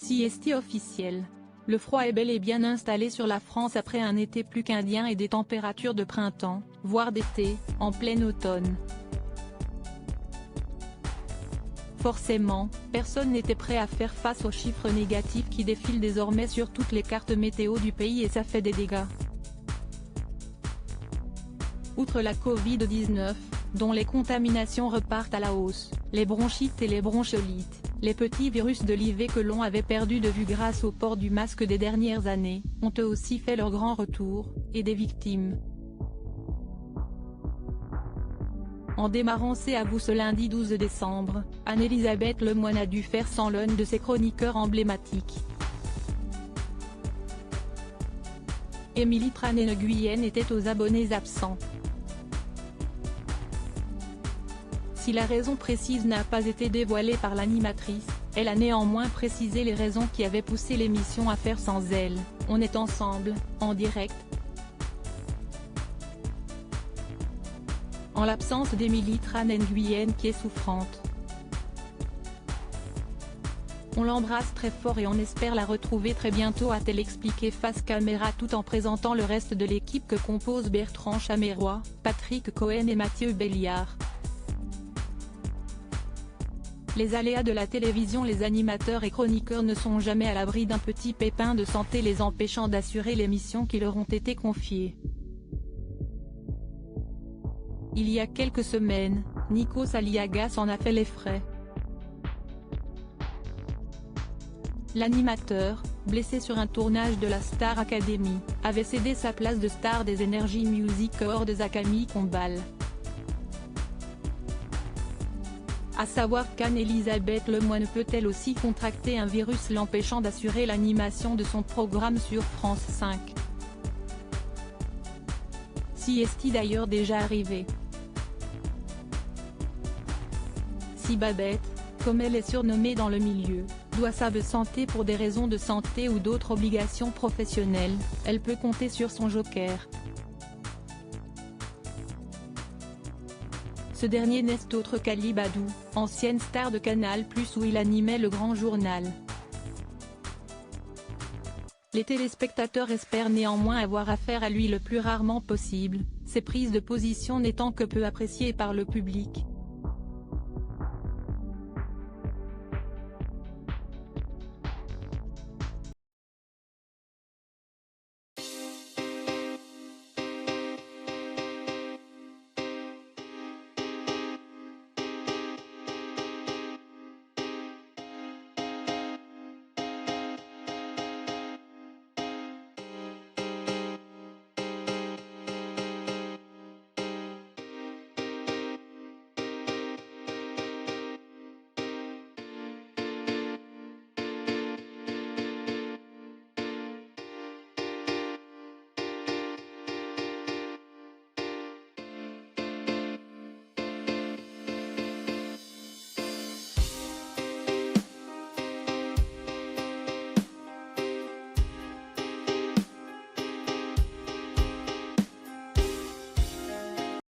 Sieste officielle. Le froid est bel et bien installé sur la France après un été plus qu'indien et des températures de printemps, voire d'été, en plein automne. Forcément, personne n'était prêt à faire face aux chiffres négatifs qui défilent désormais sur toutes les cartes météo du pays et ça fait des dégâts. Outre la Covid-19, dont les contaminations repartent à la hausse, les bronchites et les bronchiolites, les petits virus de l'IV que l'on avait perdu de vue grâce au port du masque des dernières années, ont eux aussi fait leur grand retour, et des victimes. En démarrant C'est à vous ce lundi 12 décembre, Anne-Elisabeth Lemoine a dû faire sans l'un de ses chroniqueurs emblématiques. Émilie Tranès-Nguyen était aux abonnés absents. Si la raison précise n'a pas été dévoilée par l'animatrice, elle a néanmoins précisé les raisons qui avaient poussé l'émission à faire sans elle. On est ensemble, en direct. En l'absence d'Émilie Tranès-Nguyen qui est souffrante. On l'embrasse très fort et on espère la retrouver très bientôt, a-t-elle expliqué face caméra tout en présentant le reste de l'équipe que composent Bertrand Chameroy, Patrick Cohen et Mathieu Béliard. Les aléas de la télévision. Les animateurs et chroniqueurs ne sont jamais à l'abri d'un petit pépin de santé les empêchant d'assurer les missions qui leur ont été confiées. Il y a quelques semaines, Nikos Aliagas en a fait les frais. L'animateur, blessé sur un tournage de la Star Academy, avait cédé sa place de star des Energy Music Awards à Camille Combal. À savoir qu'Anne-Elisabeth Lemoine peut-elle aussi contracter un virus l'empêchant d'assurer l'animation de son programme sur France 5. Si est-il d'ailleurs déjà arrivé. Si Babette, comme elle est surnommée dans le milieu, doit s'absenter pour des raisons de santé ou d'autres obligations professionnelles, elle peut compter sur son joker. Ce dernier n'est autre qu'Ali Badou, ancienne star de Canal+ où il animait le Grand Journal. Les téléspectateurs espèrent néanmoins avoir affaire à lui le plus rarement possible, ses prises de position n'étant que peu appréciées par le public.